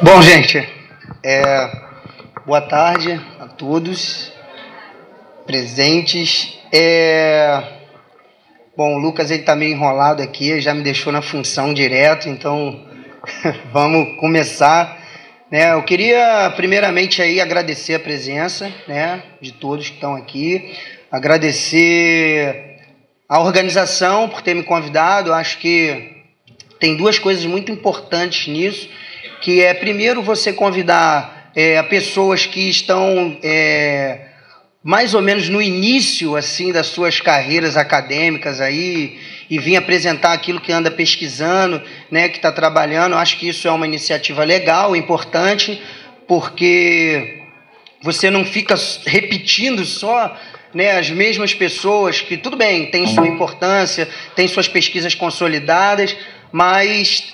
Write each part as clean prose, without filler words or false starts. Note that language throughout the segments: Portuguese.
Bom, gente, boa tarde a todos presentes. Bom, o Lucas ele tá meio enrolado aqui, já me deixou na função direto, então vamos começar. Eu queria primeiramente aí agradecer a presença, de todos que estão aqui, agradecer a organização por ter me convidado. Acho que tem duas coisas muito importantes nisso, que é, primeiro, você convidar pessoas que estão mais ou menos no início assim das suas carreiras acadêmicas aí, e vir apresentar aquilo que anda pesquisando, que está trabalhando. Eu acho que isso é uma iniciativa legal, importante, porque você não fica repetindo só as mesmas pessoas, que tudo bem, tem sua importância, tem suas pesquisas consolidadas, mas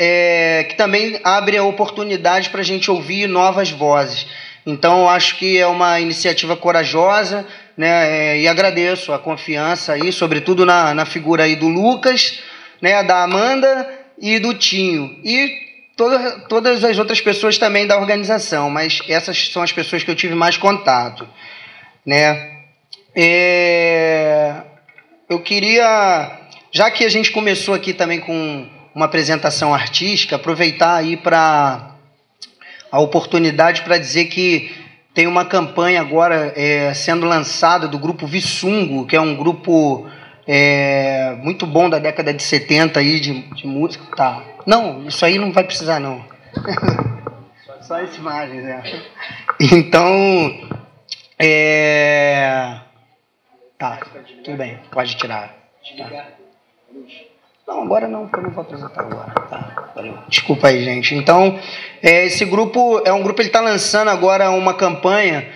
que também abre a oportunidade para a gente ouvir novas vozes. Então, eu acho que é uma iniciativa corajosa, e agradeço a confiança aí, sobretudo na figura aí do Lucas, da Amanda e do Tinho, e todas as outras pessoas também da organização, mas essas são as pessoas que eu tive mais contato. Eu queria, já que a gente começou aqui também com uma apresentação artística, aproveitar aí a oportunidade para dizer que tem uma campanha agora sendo lançada do grupo Vissungo, que é um grupo muito bom da década de 70 aí de música. Tá. Não, isso aí não vai precisar não. Só as imagens, Então, tá, tudo bem, pode tirar. Tá. Não, agora não, porque eu não vou apresentar agora. Tá, valeu. Desculpa aí, gente. Então, esse grupo é um grupo, ele está lançando agora uma campanha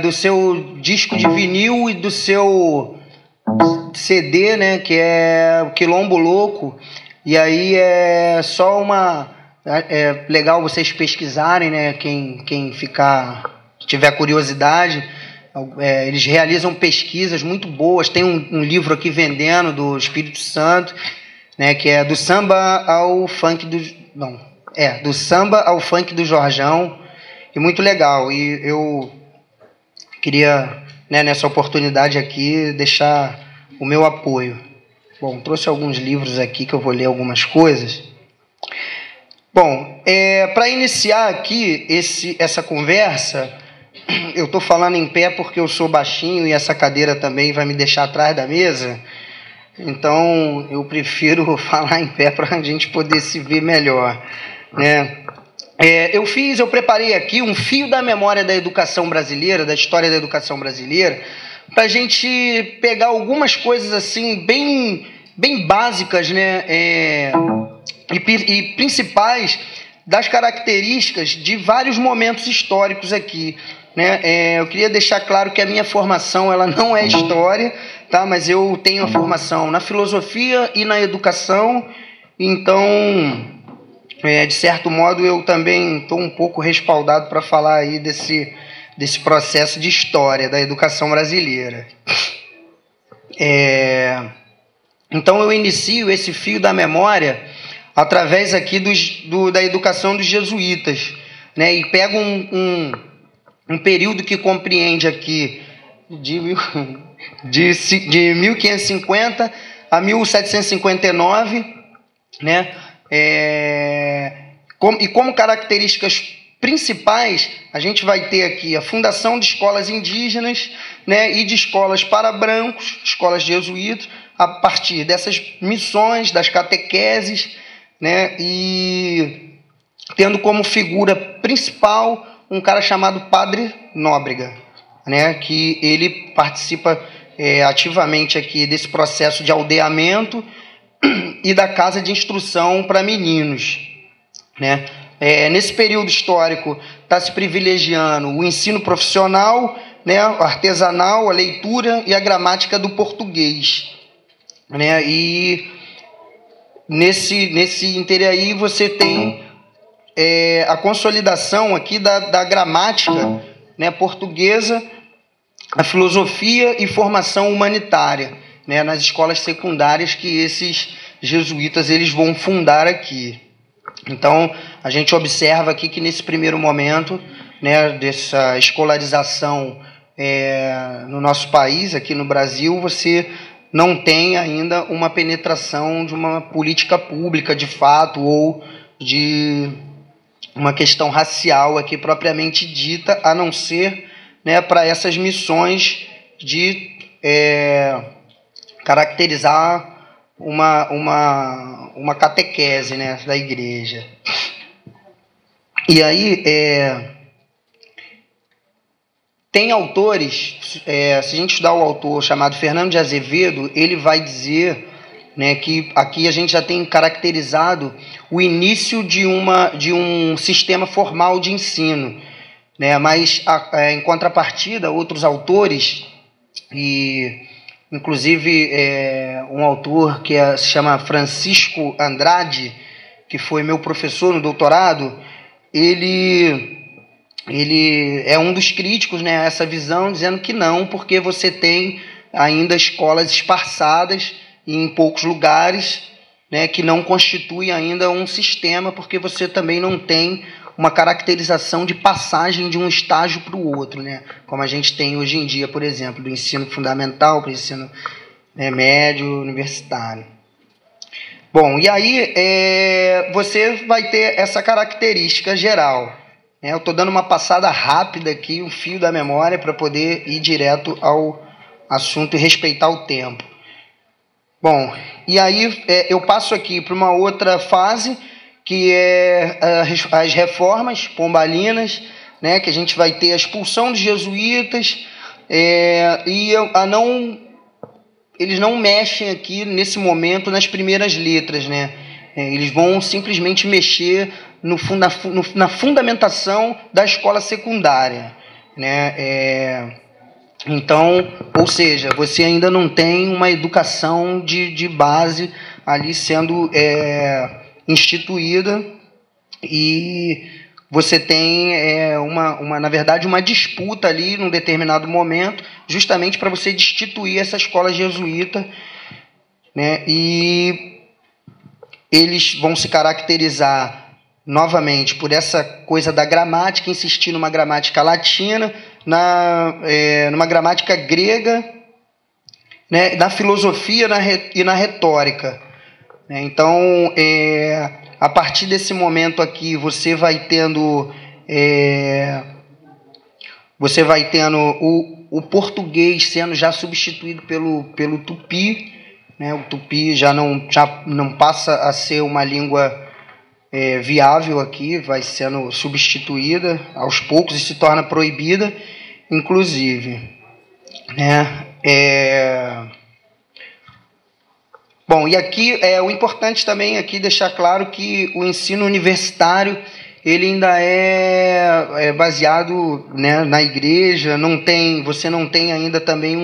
do seu disco de vinil e do seu CD, que é o Quilombo Louco. E aí é só legal vocês pesquisarem, quem tiver curiosidade. Eles realizam pesquisas muito boas. Tem um livro aqui vendendo do Espírito Santo, que é do samba ao funk do samba ao funk do Jorjão, e muito legal. E eu queria, nessa oportunidade aqui, deixar o meu apoio. Bom, trouxe alguns livros aqui que eu vou ler algumas coisas. Bom, para iniciar aqui essa conversa, eu estou falando em pé porque eu sou baixinho e essa cadeira também vai me deixar atrás da mesa. Então, eu prefiro falar em pé para a gente poder se ver melhor. Eu preparei aqui um fio da memória da educação brasileira, da história da educação brasileira, para a gente pegar algumas coisas assim bem básicas, e principais das características de vários momentos históricos aqui. Eu queria deixar claro que a minha formação ela não é história, tá? Mas eu tenho a formação na filosofia e na educação, então, de certo modo, eu também estou um pouco respaldado para falar aí desse processo de história da educação brasileira. Então, eu inicio esse fio da memória através aqui da educação dos jesuítas, e pego um período que compreende aqui de 1550 a 1759, e como características principais, a gente vai ter aqui a fundação de escolas indígenas, e de escolas para brancos, escolas jesuítas, a partir dessas missões, das catequeses, e tendo como figura principal um cara chamado Padre Nóbrega, que ele participa ativamente aqui desse processo de aldeamento e da casa de instrução para meninos. Nesse período histórico está se privilegiando o ensino profissional, o artesanal, a leitura e a gramática do português. E nesse ínter aí você tem a consolidação aqui da gramática portuguesa, a filosofia e formação humanitária, nas escolas secundárias que esses jesuítas eles vão fundar aqui. Então, a gente observa aqui que nesse primeiro momento, né, dessa escolarização no nosso país, aqui no Brasil, você não tem ainda uma penetração de uma política pública de fato ou de uma questão racial aqui propriamente dita, a não ser, né, para essas missões de caracterizar uma catequese, né, da igreja. E aí, tem autores, se a gente estudar o autor chamado Fernando de Azevedo, ele vai dizer, né, que aqui a gente já tem caracterizado o início de um sistema formal de ensino, né, mas em contrapartida, outros autores, e inclusive um autor que se chama Francisco Andrade, que foi meu professor no doutorado, ele é um dos críticos, né, a essa visão, dizendo que não, porque você tem ainda escolas esparçadas em poucos lugares, né, que não constitui ainda um sistema, porque você também não tem uma caracterização de passagem de um estágio para o outro, né, como a gente tem hoje em dia, por exemplo, do ensino fundamental para o ensino médio, universitário. Bom, e aí você vai ter essa característica geral. Eu estou dando uma passada rápida aqui, um fio da memória, para poder ir direto ao assunto e respeitar o tempo. Bom, e aí eu passo aqui para uma outra fase, que é as reformas pombalinas, né, que a gente vai ter a expulsão dos jesuítas, eles não mexem aqui, nesse momento, nas primeiras letras, né? Eles vão simplesmente mexer na fundamentação da escola secundária, né? Então, ou seja, você ainda não tem uma educação de base ali sendo instituída, e você tem na verdade uma disputa ali num determinado momento, justamente para você destituir essa escola jesuíta, né? E eles vão se caracterizar novamente por essa coisa da gramática, insistir numa gramática latina, numa gramática grega, né, na filosofia e na retórica. Então, a partir desse momento aqui, você vai tendo o português sendo já substituído pelo tupi, né? O tupi já não passa a ser uma língua viável aqui, vai sendo substituída aos poucos e se torna proibida, inclusive, né? Bom, e aqui o importante também aqui deixar claro que o ensino universitário ele ainda é baseado, né, na igreja, você não tem ainda também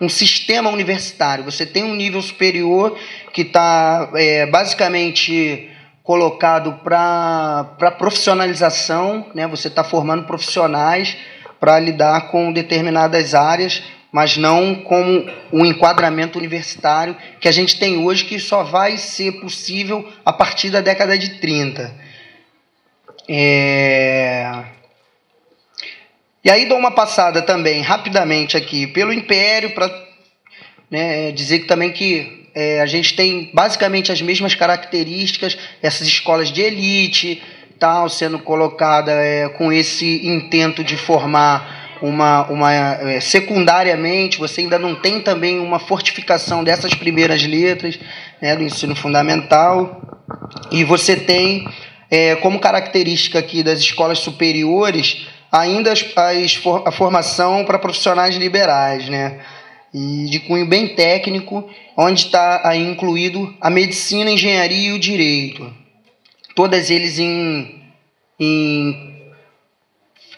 um sistema universitário, você tem um nível superior que está basicamente colocado para profissionalização, né? Você está formando profissionais para lidar com determinadas áreas, mas não como um enquadramento universitário que a gente tem hoje, que só vai ser possível a partir da década de 30. E aí dou uma passada também, rapidamente aqui, pelo Império, para dizer que também que a gente tem basicamente as mesmas características, essas escolas de elite, tal, sendo colocada com esse intento de formar secundariamente. Você ainda não tem também uma fortificação dessas primeiras letras, né, do ensino fundamental, e você tem como característica aqui das escolas superiores ainda a formação para profissionais liberais, né, e de cunho bem técnico, onde está aí incluído a medicina, a engenharia e o direito, todas eles em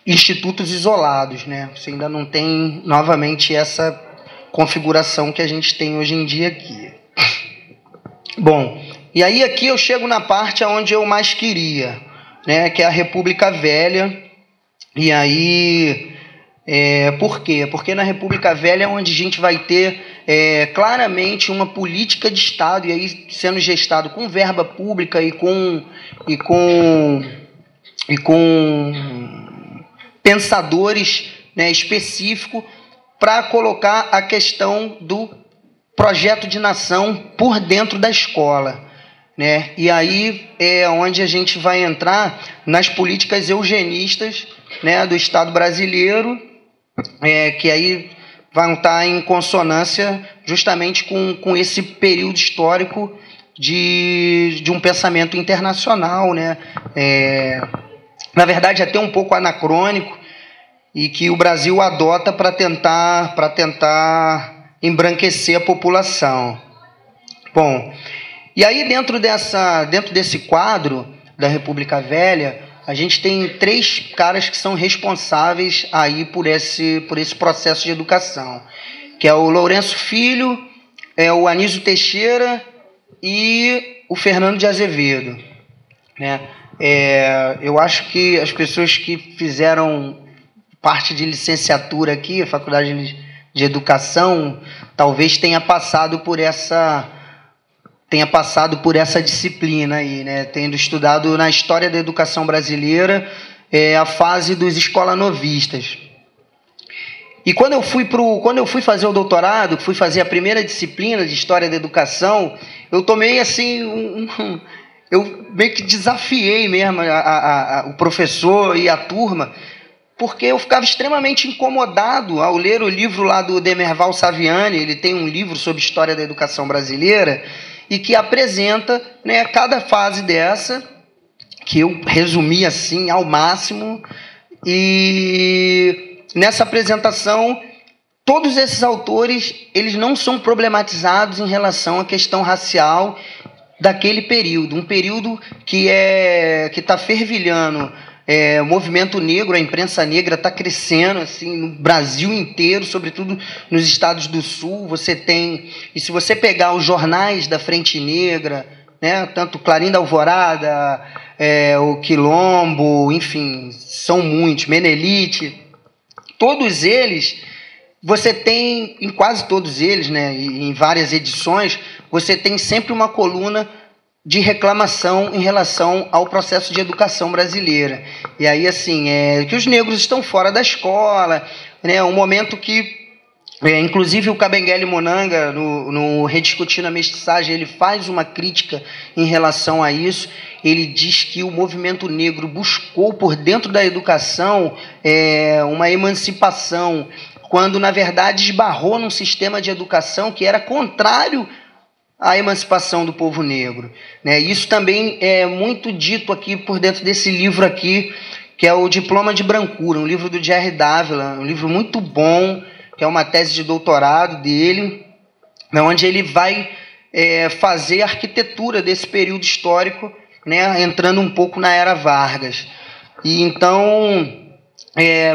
institutos isolados, né? Você ainda não tem novamente essa configuração que a gente tem hoje em dia aqui. Bom, e aí aqui eu chego na parte onde eu mais queria, né? Que é a República Velha. E aí Por quê? Porque na República Velha é onde a gente vai ter claramente uma política de Estado, e aí sendo gestado com verba pública e com pensadores, né, específicos para colocar a questão do projeto de nação por dentro da escola, né? E aí é onde a gente vai entrar nas políticas eugenistas, né, do Estado brasileiro, que aí vão estar em consonância justamente com esse período histórico de um pensamento internacional, né? Na verdade, até um pouco anacrônico, e que o Brasil adota para tentar embranquecer a população. Bom, e aí dentro desse quadro da República Velha, a gente tem 3 caras que são responsáveis aí por esse processo de educação, que é o Lourenço Filho, o Anísio Teixeira e o Fernando de Azevedo, né? Eu acho que as pessoas que fizeram parte de licenciatura aqui, a Faculdade de Educação, talvez tenha passado por essa disciplina aí, né? Tendo estudado na história da educação brasileira, a fase dos escolanovistas. E quando eu fui fazer o doutorado, fui fazer a primeira disciplina de história da educação, eu tomei assim eu meio que desafiei mesmo o professor e a turma, porque eu ficava extremamente incomodado ao ler o livro lá do Demerval Saviani. Ele tem um livro sobre história da educação brasileira e que apresenta, né, cada fase dessa, que eu resumi assim ao máximo, e nessa apresentação todos esses autores eles não são problematizados em relação à questão racial daquele período, um período que está fervilhando. O movimento negro, a imprensa negra está crescendo assim, no Brasil inteiro, sobretudo nos estados do Sul. E se você pegar os jornais da Frente Negra, né, tanto Clarim da Alvorada, o Quilombo, enfim, são muitos, Menelite, todos eles, você tem, em quase todos eles, né, em várias edições, você tem sempre uma coluna de reclamação em relação ao processo de educação brasileira. E aí, assim, que os negros estão fora da escola, né, um momento que, inclusive, o Kabengele Monanga, no Rediscutindo a Mestiçagem, ele faz uma crítica em relação a isso. Ele diz que o movimento negro buscou, por dentro da educação, uma emancipação, quando, na verdade, esbarrou num sistema de educação que era contrário a emancipação do povo negro, né? Isso também é muito dito aqui por dentro desse livro aqui, que é o Diploma de Brancura, um livro do Jerry Dávila, um livro muito bom, que é uma tese de doutorado dele, né, onde ele vai fazer a arquitetura desse período histórico, né, entrando um pouco na Era Vargas. E então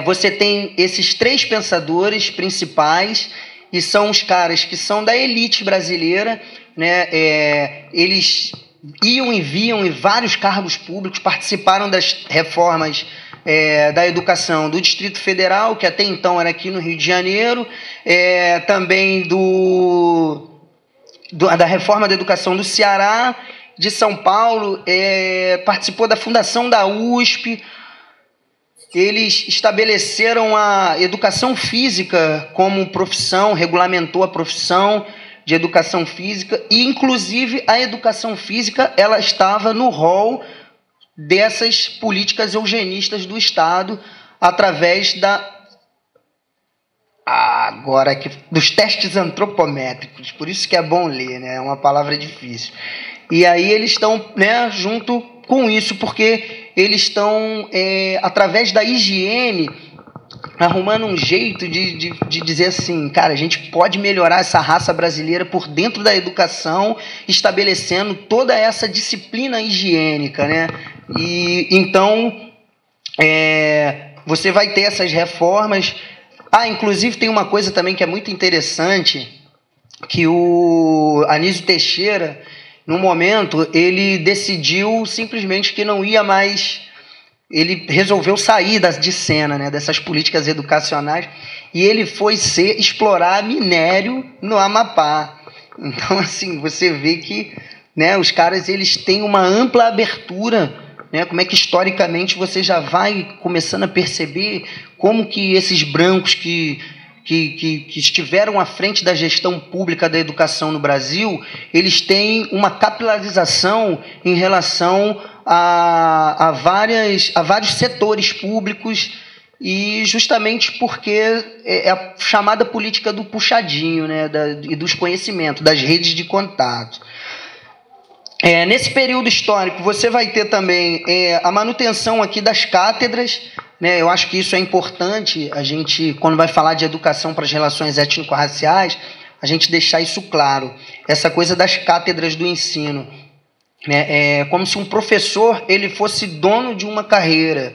você tem esses 3 pensadores principais, e são os caras que são da elite brasileira, né? Eles iam e vinham em vários cargos públicos, participaram das reformas da educação do Distrito Federal, que até então era aqui no Rio de Janeiro, também da reforma da educação do Ceará, de São Paulo, participou da fundação da USP. Eles estabeleceram a educação física como profissão, regulamentou a profissão de educação física, e inclusive a educação física ela estava no rol dessas políticas eugenistas do Estado, através dos testes antropométricos. Por isso que é bom ler, né? É uma palavra difícil. E aí eles estão, né, junto com isso, porque eles estão, através da higiene, arrumando um jeito de dizer assim, cara, a gente pode melhorar essa raça brasileira por dentro da educação, estabelecendo toda essa disciplina higiênica, né? E então você vai ter essas reformas. Inclusive tem uma coisa também que é muito interessante, que o Anísio Teixeira, no momento, ele decidiu simplesmente que não ia mais ele resolveu sair de cena, né, dessas políticas educacionais, e ele foi explorar minério no Amapá. Então, assim, você vê que, né, os caras eles têm uma ampla abertura, né, como é que historicamente você já vai começando a perceber como que esses brancos que estiveram à frente da gestão pública da educação no Brasil, eles têm uma capilarização em relação a vários setores públicos, e justamente porque é a chamada política do puxadinho, né, e dos conhecimentos, das redes de contato. Nesse período histórico, você vai ter também a manutenção aqui das cátedras, né? Eu acho que isso é importante, a gente, quando vai falar de educação para as relações étnico-raciais, a gente deixar isso claro, essa coisa das cátedras do ensino. É como se um professor ele fosse dono de uma carreira,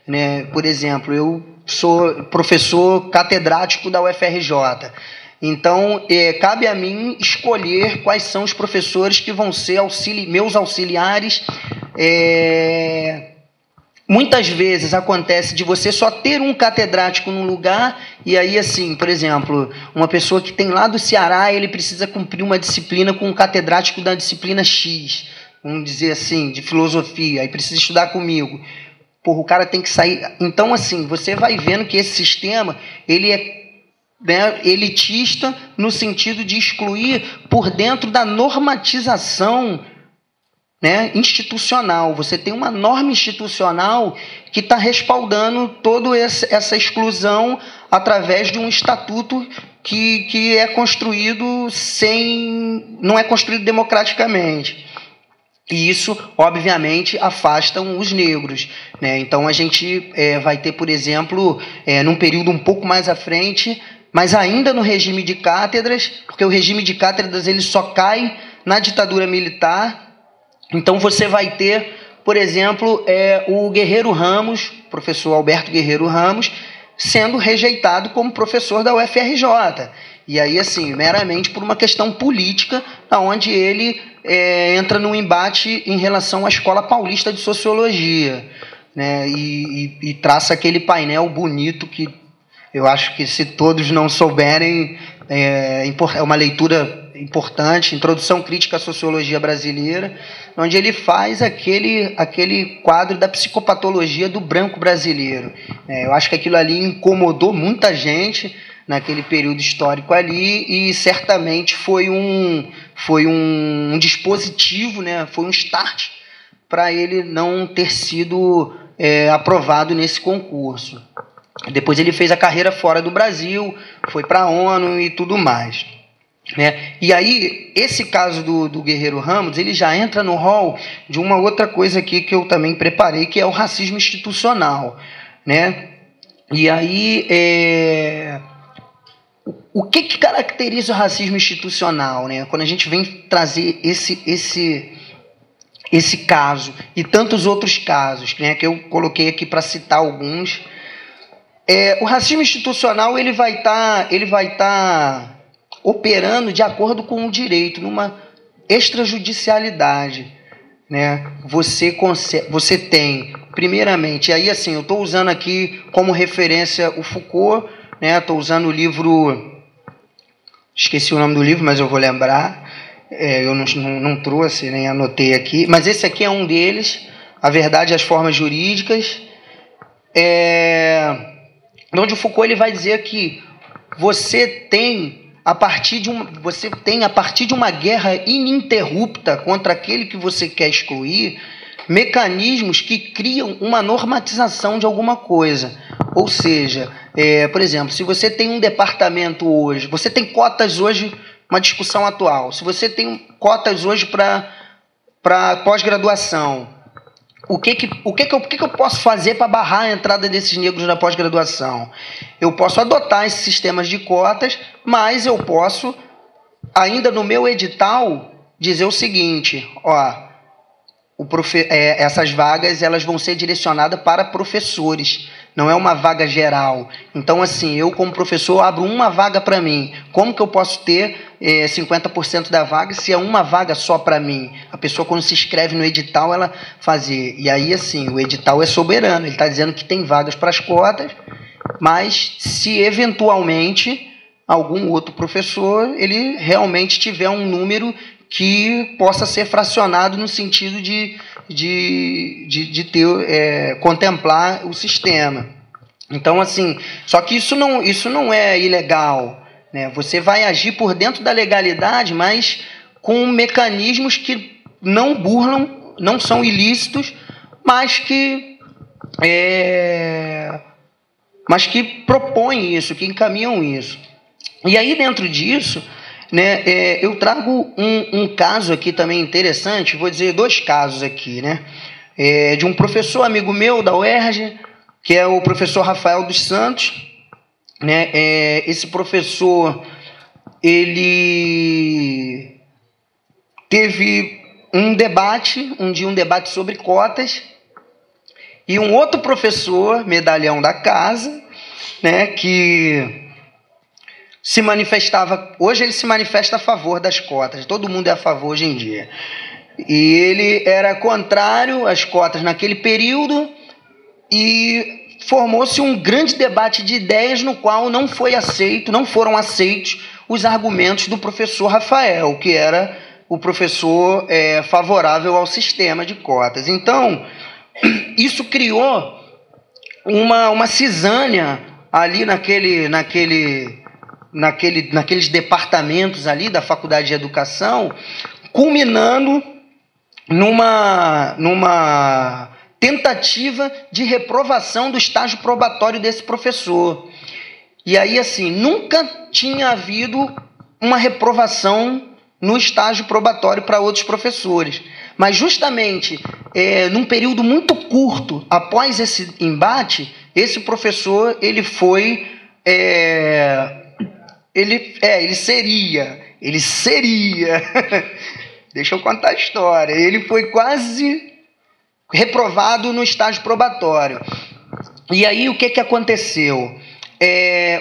né? Por exemplo, eu sou professor catedrático da UFRJ, então cabe a mim escolher quais são os professores que vão ser meus auxiliares. Muitas vezes acontece de você só ter um catedrático num lugar, e aí, assim, por exemplo, uma pessoa que tem lá do Ceará, ele precisa cumprir uma disciplina com um catedrático da disciplina X, vamos dizer assim, de filosofia, aí precisa estudar comigo. Porra, o cara tem que sair. Então, assim, você vai vendo que esse sistema, ele é, né, elitista no sentido de excluir por dentro da normatização, né, institucional. Você tem uma norma institucional que está respaldando toda essa exclusão através de um estatuto que é construído não é construído democraticamente. E isso, obviamente, afasta os negros, né? Então, a gente vai ter, por exemplo, num período um pouco mais à frente, mas ainda no regime de cátedras, porque o regime de cátedras ele só cai na ditadura militar. Então, você vai ter, por exemplo, o Guerreiro Ramos, professor Alberto Guerreiro Ramos, sendo rejeitado como professor da UFRJ. E aí, assim, meramente por uma questão política, onde ele entra num embate em relação à Escola Paulista de Sociologia, né? E traça aquele painel bonito que eu acho que, se todos não souberem, é uma leitura importante, Introdução Crítica à Sociologia Brasileira, onde ele faz aquele quadro da psicopatologia do branco brasileiro. Eu acho que aquilo ali incomodou muita gente naquele período histórico ali, e certamente foi um dispositivo, né, foi um start para ele não ter sido aprovado nesse concurso. Depois ele fez a carreira fora do Brasil, foi para a ONU e tudo mais, né? E aí, esse caso do Guerreiro Ramos, ele já entra no rol de uma outra coisa aqui que eu também preparei, que é o racismo institucional, né? E aí, o que caracteriza o racismo institucional, né? Quando a gente vem trazer esse caso e tantos outros casos, né, que eu coloquei aqui para citar alguns, o racismo institucional ele vai estar operando de acordo com o direito, numa extrajudicialidade, né? Você tem, primeiramente, aí assim, eu estou usando aqui como referência o Foucault, né? Estou usando o livro, esqueci o nome do livro, mas eu vou lembrar, eu não trouxe, nem anotei aqui, mas esse aqui é um deles, A Verdade e as Formas Jurídicas, onde o Foucault ele vai dizer que você tem, a partir de uma guerra ininterrupta contra aquele que você quer excluir, mecanismos que criam uma normatização de alguma coisa. Ou seja, por exemplo, se você tem um departamento hoje, você tem cotas hoje, uma discussão atual, se você tem cotas hoje para pós-graduação, o que eu posso fazer para barrar a entrada desses negros na pós-graduação? Eu posso adotar esses sistemas de cotas, mas eu posso, ainda no meu edital, dizer o seguinte: essas vagas elas vão ser direcionadas para professores, não é uma vaga geral. Então, assim, eu como professor abro uma vaga para mim. Como que eu posso ter 50% da vaga se é uma vaga só para mim? A pessoa, quando se inscreve no edital, ela fazer. E aí, assim, o edital é soberano. Ele está dizendo que tem vagas para as cotas, mas se eventualmente algum outro professor ele realmente tiver um número que possa ser fracionado no sentido de ter, contemplar o sistema. Então, assim, só que isso não é ilegal, né? Você vai agir por dentro da legalidade, mas com mecanismos que não burlam, não são ilícitos, mas que propõem isso, que encaminham isso. E aí, dentro disso, né, eu trago um caso aqui também interessante, vou dizer 2 casos aqui, né, de um professor amigo meu da UERJ, que é o professor Rafael dos Santos, né, esse professor, ele teve um debate sobre cotas, e um outro professor, medalhão da casa, né, que se manifestava, hoje ele se manifesta a favor das cotas, todo mundo é a favor hoje em dia, e ele era contrário às cotas naquele período, e formou-se um grande debate de ideias no qual não foram aceitos os argumentos do professor Rafael, que era o professor favorável ao sistema de cotas. Então, isso criou uma cisânia ali naqueles departamentos ali da Faculdade de Educação, culminando numa tentativa de reprovação do estágio probatório desse professor. E aí, assim, nunca tinha havido uma reprovação no estágio probatório para outros professores. Mas justamente num período muito curto após esse embate, esse professor ele seria deixa eu contar a história, ele foi quase reprovado no estágio probatório. E aí o que aconteceu?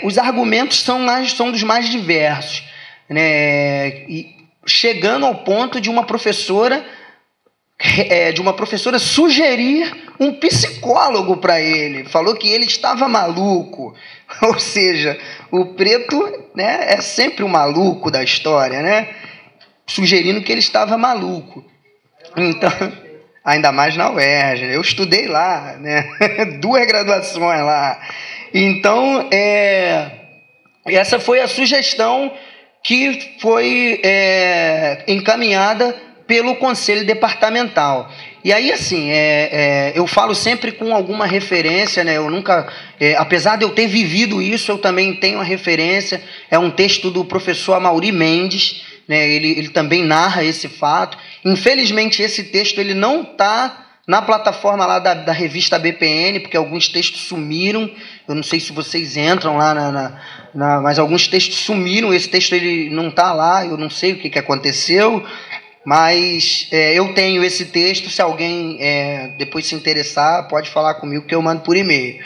Os argumentos são dos mais diversos, né? E chegando ao ponto de uma professora sugerir um psicólogo para ele, falou que ele estava maluco, ou seja, o preto, né, é sempre o maluco da história, né, sugerindo que ele estava maluco. Então, ainda mais na UERJ, eu estudei lá, né, 2 graduações lá. Então, essa foi a sugestão que foi encaminhada pelo Conselho Departamental. E aí, assim, eu falo sempre com alguma referência, né? Eu nunca, apesar de eu ter vivido isso, eu também tenho a referência, é um texto do professor Amaury Mendes, né? Ele também narra esse fato. Infelizmente, esse texto ele não está na plataforma lá da revista BPN, porque alguns textos sumiram, eu não sei se vocês entram lá, mas alguns textos sumiram, esse texto ele não está lá, eu não sei o que aconteceu, mas eu tenho esse texto, se alguém depois se interessar, pode falar comigo que eu mando por e-mail,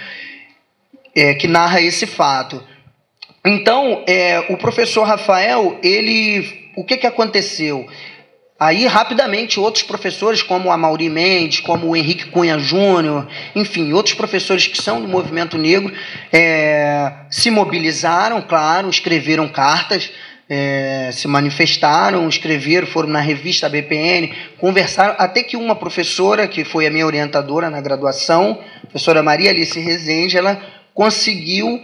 que narra esse fato. Então, o professor Rafael, o que aconteceu? Aí, rapidamente, outros professores, como o Amaury Mendes, como o Henrique Cunha Júnior, enfim, outros professores que são do movimento negro, se mobilizaram, claro, escreveram cartas, se manifestaram, escreveram, foram na revista BPN, conversaram, até que uma professora, que foi a minha orientadora na graduação, a professora Maria Alice Rezende, ela conseguiu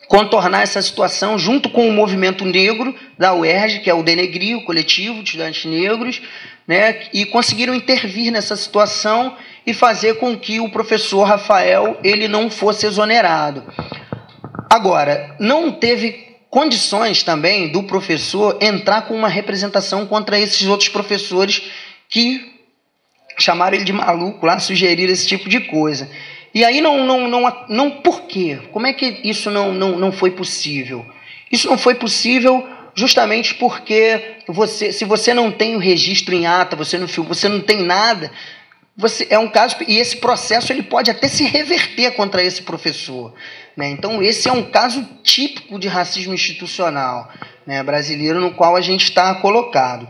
contornar essa situação junto com o movimento negro da UERJ, que é o Denegri, o coletivo de estudantes negros, né, e conseguiram intervir nessa situação e fazer com que o professor Rafael ele não fosse exonerado. Agora, não teve condições também do professor entrar com uma representação contra esses outros professores que chamaram ele de maluco lá, sugeriram esse tipo de coisa. E aí não por quê? Como é que isso não foi possível? Isso não foi possível justamente porque se você não tem o registro em ata, você não tem nada, é um caso, e esse processo ele pode até se reverter contra esse professor, né? Então esse é um caso típico de racismo institucional, né, brasileiro, no qual a gente está colocado.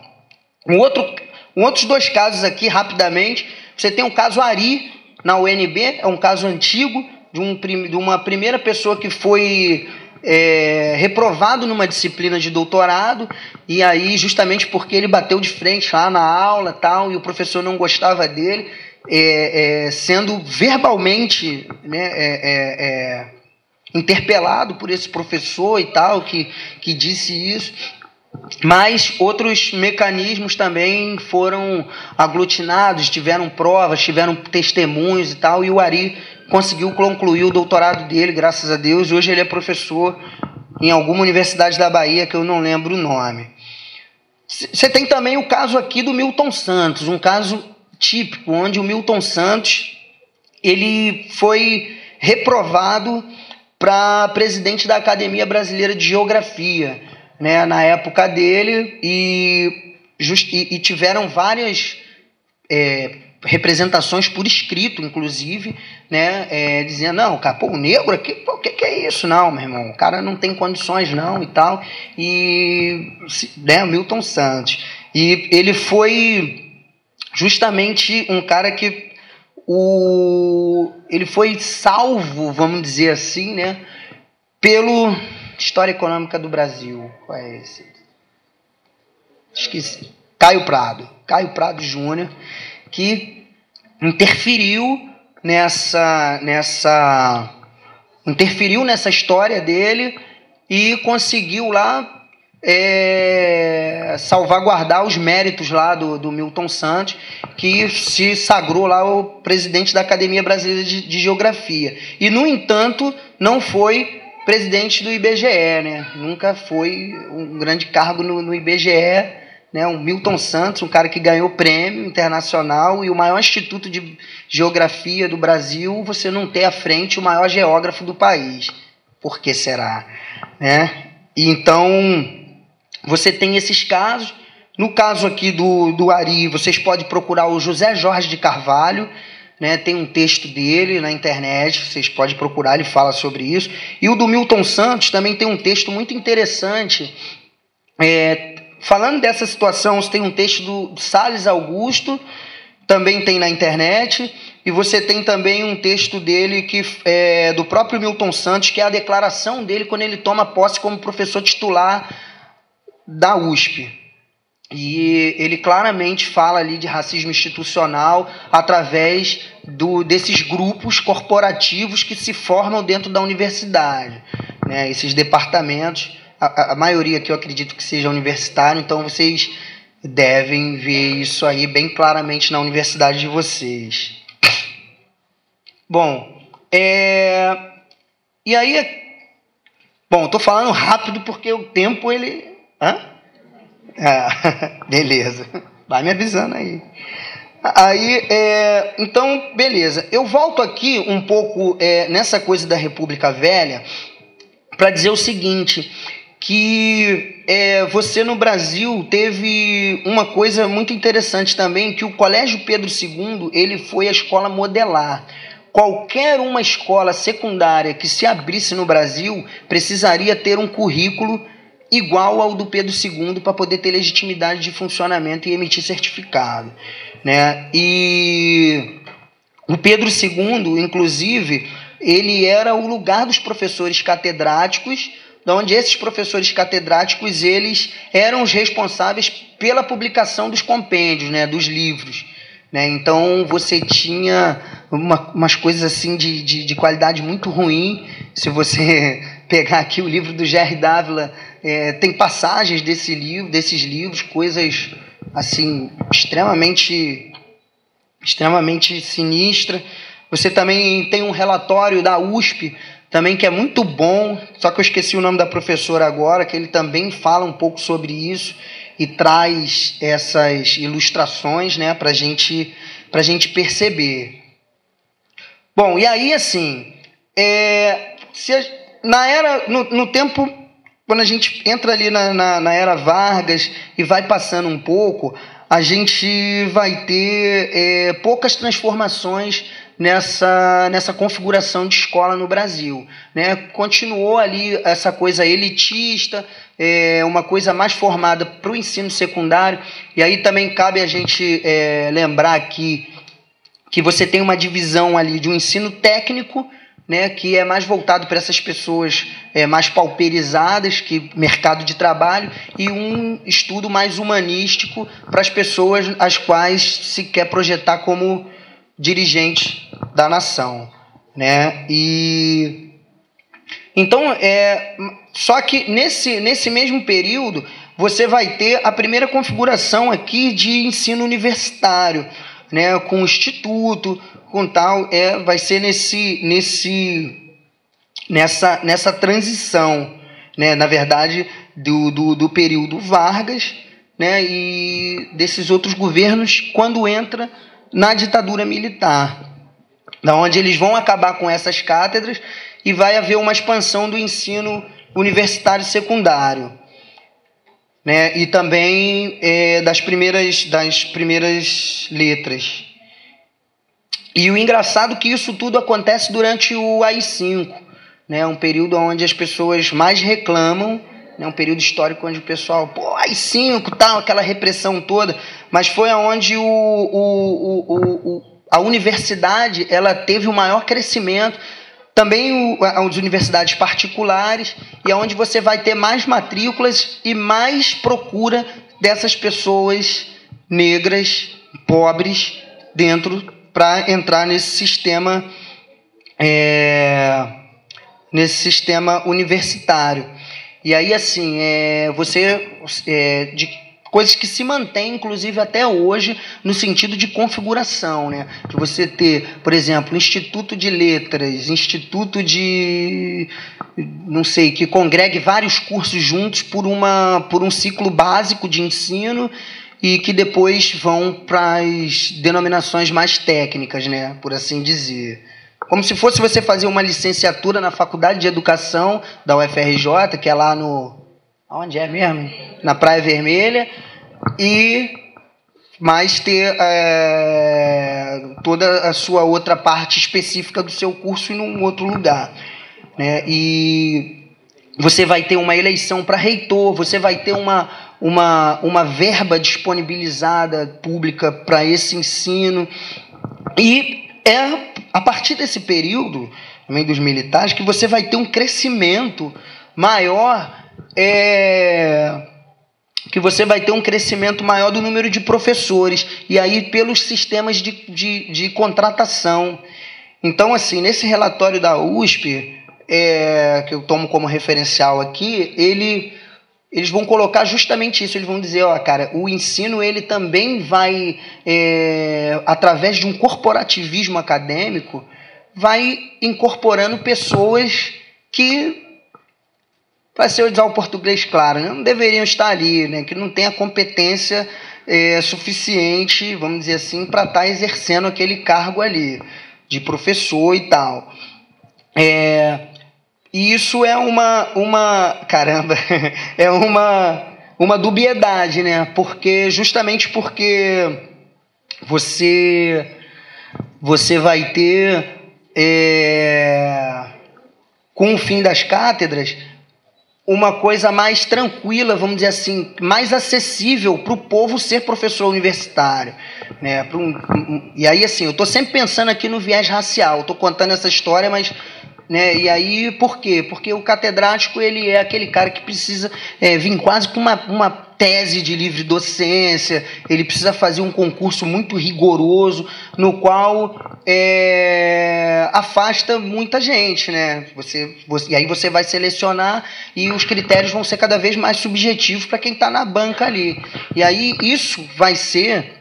Outros dois casos aqui, rapidamente. Você tem o caso Ari, na UNB, é um caso antigo, de uma primeira pessoa que foi reprovado numa disciplina de doutorado, e aí justamente porque ele bateu de frente lá na aula tal, e o professor não gostava dele, sendo verbalmente, né, interpelado por esse professor e tal, que disse isso. Mas outros mecanismos também foram aglutinados, tiveram provas, tiveram testemunhos e tal, e o Ari conseguiu concluir o doutorado dele, graças a Deus. Hoje ele é professor em alguma universidade da Bahia, que eu não lembro o nome. Você tem também o caso aqui do Milton Santos, um caso típico, onde o Milton Santos ele foi reprovado para presidente da Academia Brasileira de Geografia, né, na época dele, e tiveram várias representações por escrito, inclusive, né, dizendo, não, cara, pô, o negro aqui, o que é isso? Não, meu irmão, o cara não tem condições não e tal, e, né, Milton Santos. E ele foi justamente um cara que ele foi salvo, vamos dizer assim, né, pelo História Econômica do Brasil. Qual é esse? Esqueci. Caio Prado Júnior, que interferiu nessa história dele e conseguiu lá salvaguardar os méritos lá do Milton Santos, que se sagrou lá o presidente da Academia Brasileira de Geografia. E, no entanto, não foi presidente do IBGE, né? Nunca foi um grande cargo no IBGE, né? O Milton Santos, um cara que ganhou prêmio internacional, e o maior instituto de geografia do Brasil, você não ter à frente o maior geógrafo do país. Por que será? Né? Então, você tem esses casos. No caso aqui do Ari, vocês podem procurar o José Jorge de Carvalho, né, tem um texto dele na internet, vocês podem procurar, ele fala sobre isso. E o do Milton Santos também tem um texto muito interessante. Falando dessa situação, você tem um texto do Salles Augusto, também tem na internet, e você tem também um texto dele que do próprio Milton Santos, que é a declaração dele quando ele toma posse como professor titular da USP. E ele claramente fala ali de racismo institucional através desses grupos corporativos que se formam dentro da universidade, né? Esses departamentos, a maioria que eu acredito que seja universitário, então vocês devem ver isso aí bem claramente na universidade de vocês. Bom, e aí, estou falando rápido porque o tempo ele... beleza, vai me avisando aí. Então, beleza. Eu volto aqui um pouco nessa coisa da República Velha para dizer o seguinte, que você no Brasil teve uma coisa muito interessante também, que o Colégio Pedro II ele foi a escola modelar. Qualquer uma escola secundária que se abrisse no Brasil precisaria ter um currículo igual ao do Pedro II para poder ter legitimidade de funcionamento e emitir certificado, né? E o Pedro II, inclusive, ele era o lugar dos professores catedráticos, onde esses professores catedráticos eles eram os responsáveis pela publicação dos compêndios, né, dos livros, né? Então você tinha umas coisas assim de qualidade muito ruim. Se você pegar aqui o livro do G.R. Dávila, tem passagens desses livros, coisas assim extremamente sinistras. Você também tem um relatório da USP também que é muito bom, só que eu esqueci o nome da professora agora, que ele também fala um pouco sobre isso e traz essas ilustrações, né, para gente perceber. Bom, e aí assim, no tempo, quando a gente entra ali na era Vargas e vai passando um pouco, a gente vai ter poucas transformações nessa configuração de escola no Brasil, né? Continuou ali essa coisa elitista, uma coisa mais formada para o ensino secundário, e aí também cabe a gente lembrar aqui que você tem uma divisão ali de um ensino técnico, né, que é mais voltado para essas pessoas mais pauperizadas, que mercado de trabalho, e um estudo mais humanístico para as pessoas as quais se quer projetar como dirigentes da nação, né? E então só que nesse mesmo período você vai ter a primeira configuração aqui de ensino universitário, né, com o instituto, com tal, vai ser nessa transição, né, na verdade, do período Vargas, né, e desses outros governos, quando entra na ditadura militar, da onde eles vão acabar com essas cátedras e vai haver uma expansão do ensino universitário secundário, né, e também das primeiras letras. E o engraçado é que isso tudo acontece durante o AI-5, né, um período onde as pessoas mais reclamam, né, um período histórico onde o pessoal, AI-5, tal, aquela repressão toda, mas foi onde a universidade ela teve o maior crescimento, também as universidades particulares, e onde você vai ter mais matrículas e mais procura dessas pessoas negras, pobres, dentro, para entrar nesse sistema universitário. E aí, assim, de coisas que se mantêm, inclusive, até hoje, no sentido de configuração, né? De você ter, por exemplo, Instituto de Letras, Instituto de, não sei, que congregue vários cursos juntos por um ciclo básico de ensino, e que depois vão para as denominações mais técnicas, né, por assim dizer. Como se fosse você fazer uma licenciatura na Faculdade de Educação da UFRJ, que é lá onde é mesmo? Na Praia Vermelha, e mais ter toda a sua outra parte específica do seu curso em um outro lugar, né? E você vai ter uma eleição para reitor, você vai ter uma verba disponibilizada pública para esse ensino, e a partir desse período também dos militares que você vai ter um crescimento maior, do número de professores, e aí pelos sistemas de contratação. Então, assim, nesse relatório da USP, que eu tomo como referencial aqui, eles vão colocar justamente isso. Eles vão dizer, cara, o ensino ele também vai, através de um corporativismo acadêmico, vai incorporando pessoas que, para se eu usar o português claro, não deveriam estar ali, né, que não têm a competência suficiente, vamos dizer assim, para estar exercendo aquele cargo ali, de professor e tal. E isso é uma dubiedade, né? Justamente porque você vai ter, com o fim das cátedras, uma coisa mais tranquila, vamos dizer assim, mais acessível para o povo ser professor universitário, né? E aí, assim, eu estou sempre pensando aqui no viés racial, estou contando essa história, mas, né, e aí, por quê? Porque o catedrático ele é aquele cara que precisa vir quase com uma tese de livre docência, ele precisa fazer um concurso muito rigoroso, no qual afasta muita gente, né? E aí você vai selecionar e os critérios vão ser cada vez mais subjetivos para quem está na banca ali. E aí isso vai ser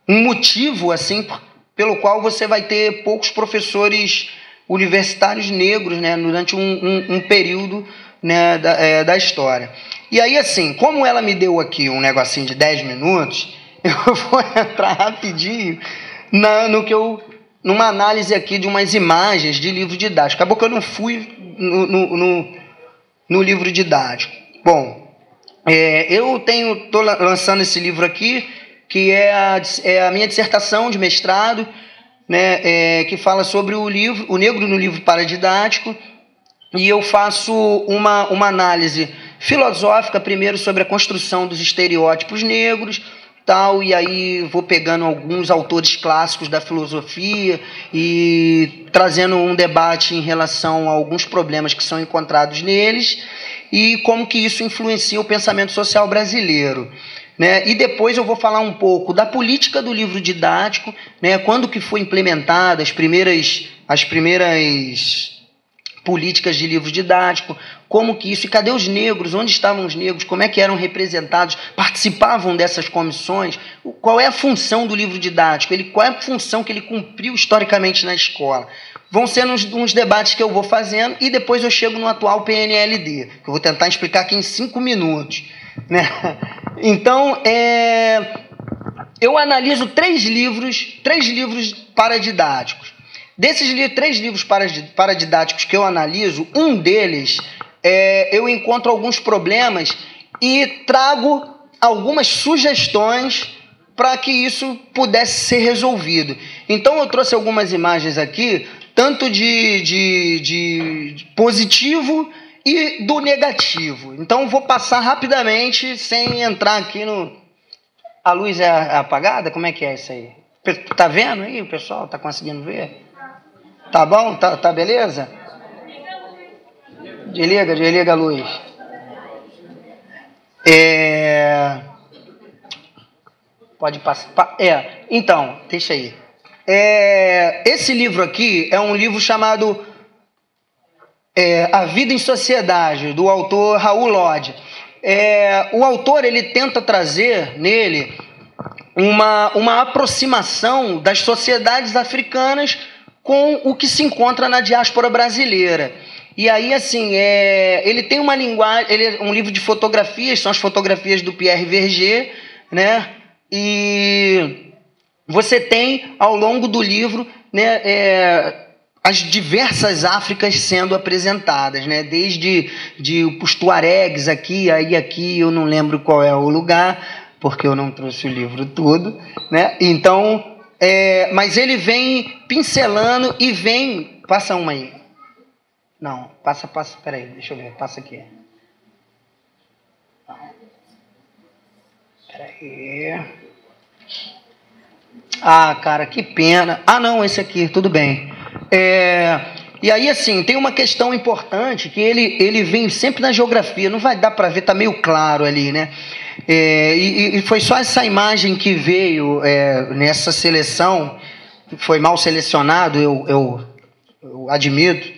um motivo, assim, pelo qual você vai ter poucos professores universitários negros, né, durante um período, né, da história. E aí, assim, como ela me deu aqui um negocinho de 10 minutos, eu vou entrar rapidinho numa análise aqui de umas imagens de livro didático. Acabou que eu não fui no livro didático. Bom, Eu estou lançando esse livro aqui, que é a minha dissertação de mestrado, né, que fala sobre o negro no livro paradidático, e eu faço uma análise filosófica primeiro sobre a construção dos estereótipos negros, tal, e aí vou pegando alguns autores clássicos da filosofia e trazendo um debate em relação a alguns problemas que são encontrados neles e como que isso influencia o pensamento social brasileiro. Né? E depois eu vou falar um pouco da política do livro didático, né? Quando que foi implementada as primeiras políticas de livro didático, como que isso, e cadê os negros, onde estavam os negros, como é que eram representados, participavam dessas comissões, qual é a função do livro didático, qual é a função que ele cumpriu historicamente na escola. Vão ser uns debates que eu vou fazendo e depois eu chego no atual PNLD, que eu vou tentar explicar aqui em 5 minutos. Né? Então, eu analiso 3 livros paradidáticos. Desses 3 livros paradidáticos que eu analiso, um deles, eu encontro alguns problemas e trago algumas sugestões para que isso pudesse ser resolvido. Então, eu trouxe algumas imagens aqui, tanto de positivo e do negativo. Então, vou passar rapidamente, sem entrar aqui no... A luz é apagada? Como é que é isso aí? Tá vendo aí, o pessoal? Tá conseguindo ver? Tá bom? Tá beleza? Desliga a luz. Pode passar. Então, deixa aí. Esse livro aqui é um livro chamado A Vida em Sociedade, do autor Raul Lodge. O autor ele tenta trazer nele uma aproximação das sociedades africanas com o que se encontra na diáspora brasileira. E aí, assim, ele tem uma linguagem, ele é um livro de fotografias, são as fotografias do Pierre Verger, né? E você tem, ao longo do livro, né, as diversas Áfricas sendo apresentadas, né? Desde os tuaregs aqui eu não lembro qual é o lugar, porque eu não trouxe o livro todo, né? Então... mas ele vem pincelando e vem... Passa uma aí. Não, passa, peraí, deixa eu ver, passa aqui. Peraí. Ah, cara, que pena. Ah, não, esse aqui, tudo bem. E aí, assim, tem uma questão importante que ele vem sempre na geografia, não vai dar para ver, tá meio claro ali, né? E foi só essa imagem que veio nessa seleção, foi mal selecionado, eu admito,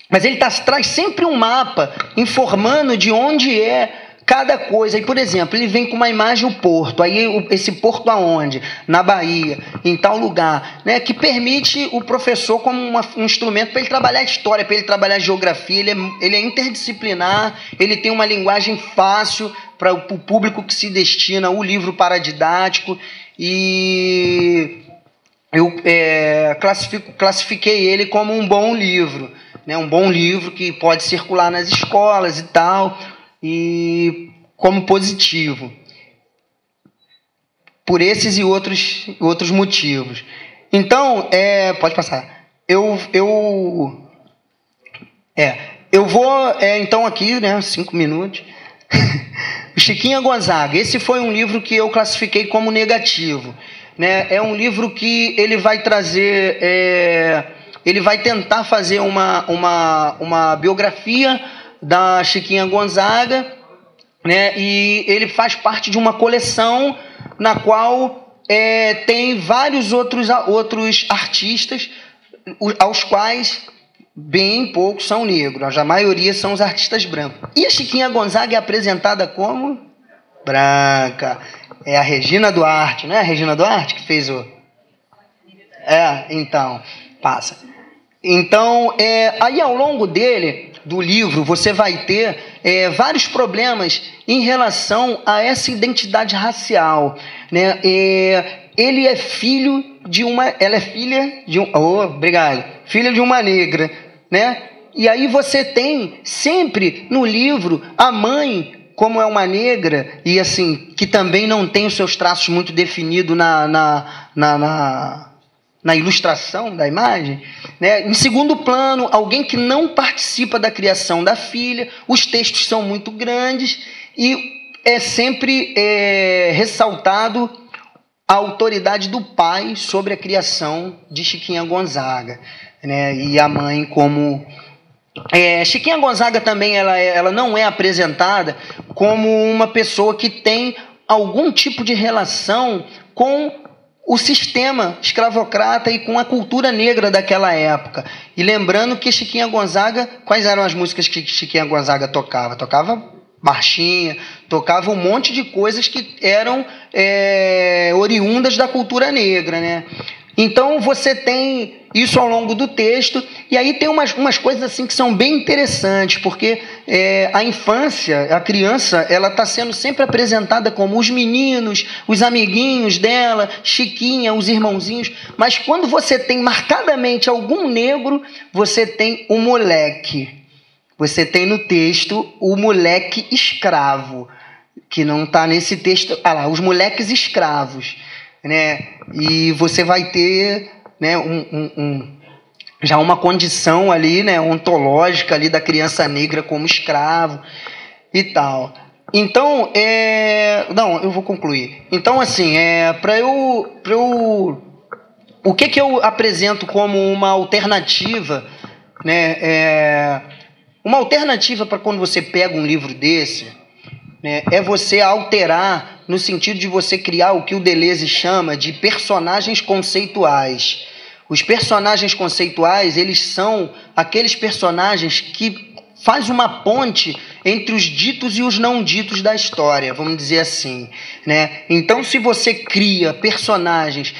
mas ele traz sempre um mapa informando de onde é cada coisa. E, por exemplo, ele vem com uma imagem o porto, aí esse porto aonde? Na Bahia, em tal lugar, né? Que permite o professor como um instrumento para ele trabalhar história, para ele trabalhar geografia. Ele é interdisciplinar, ele tem uma linguagem fácil para o público que se destina o livro paradidático, e eu classifiquei ele como um bom livro, né? Um bom livro que pode circular nas escolas e tal, e como positivo, por esses e outros motivos. Então, pode passar. Eu vou, então aqui, né, 5 minutos. O Chiquinha Gonzaga, esse foi um livro que eu classifiquei como negativo, né? É um livro que ele vai trazer, ele vai tentar fazer uma biografia da Chiquinha Gonzaga, né? E ele faz parte de uma coleção na qual tem vários outros artistas, aos quais bem poucos são negros, a maioria são os artistas brancos. E a Chiquinha Gonzaga é apresentada como branca. É a Regina Duarte, não é a Regina Duarte que fez o... então, passa. Então, aí ao longo do livro, você vai ter vários problemas em relação a essa identidade racial, né? Ele é filho de uma... Ela é filha de um... Oh, obrigado. Filha de uma negra, né? E aí você tem sempre no livro a mãe, como é uma negra, e assim, que também não tem os seus traços muito definidos na ilustração da imagem, né? Em segundo plano, alguém que não participa da criação da filha, os textos são muito grandes e é sempre ressaltado a autoridade do pai sobre a criação de Chiquinha Gonzaga, né? E a mãe como... Chiquinha Gonzaga também ela não é apresentada como uma pessoa que tem algum tipo de relação com o sistema escravocrata e com a cultura negra daquela época. E lembrando que Chiquinha Gonzaga, quais eram as músicas que Chiquinha Gonzaga tocava? Tocava marchinha, tocava um monte de coisas que eram oriundas da cultura negra, né? Então você tem isso ao longo do texto, e aí tem umas coisas assim que são bem interessantes, porque a infância, a criança, ela está sendo sempre apresentada como os meninos, os amiguinhos dela, Chiquinha, os irmãozinhos, mas quando você tem marcadamente algum negro, você tem o moleque. Você tem no texto o moleque escravo, que não está nesse texto. Ah lá, os moleques escravos, né? E você vai ter, né, já uma condição ali, né, ontológica ali da criança negra como escravo e tal. Então, não, eu vou concluir. Então, assim, o que eu apresento como uma alternativa, né? Uma alternativa para quando você pega um livro desse, né, é você alterar no sentido de você criar o que o Deleuze chama de personagens conceituais. Os personagens conceituais, eles são aqueles personagens que faz uma ponte entre os ditos e os não ditos da história, vamos dizer assim, né? Então, se você cria personagens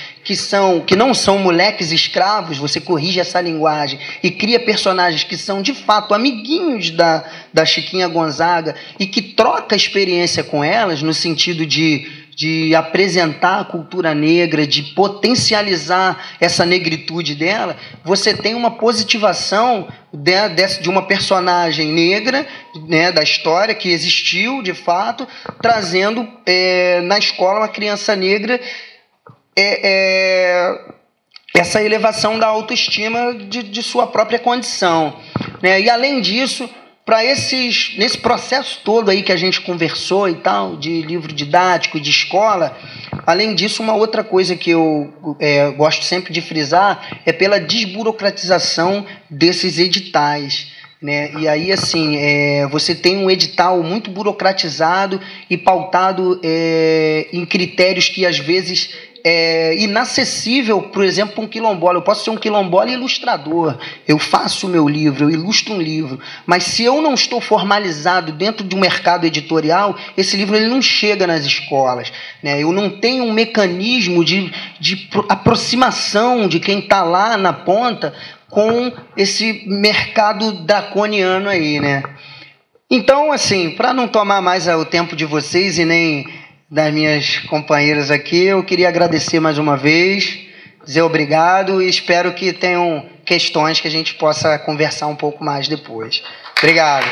que não são moleques escravos, você corrige essa linguagem e cria personagens que são, de fato, amiguinhos da Chiquinha Gonzaga e que troca experiência com elas no sentido de apresentar a cultura negra, de potencializar essa negritude dela, você tem uma positivação de uma personagem negra, né, da história, que existiu, de fato, trazendo na escola uma criança negra essa elevação da autoestima de sua própria condição, né? E, além disso, nesse processo todo aí que a gente conversou e tal, de livro didático e de escola, além disso, uma outra coisa que eu gosto sempre de frisar é pela desburocratização desses editais, né? E aí, assim, você tem um edital muito burocratizado e pautado em critérios que, às vezes, inacessível, por exemplo, para um quilombola. Eu posso ser um quilombola ilustrador, eu faço o meu livro, eu ilustro um livro, mas se eu não estou formalizado dentro de um mercado editorial, esse livro ele não chega nas escolas, né? Eu não tenho um mecanismo de aproximação de quem está lá na ponta com esse mercado draconiano aí, né? Então, assim, para não tomar mais o tempo de vocês e nem das minhas companheiras aqui, eu queria agradecer mais uma vez, dizer obrigado e espero que tenham questões que a gente possa conversar um pouco mais depois. Obrigado.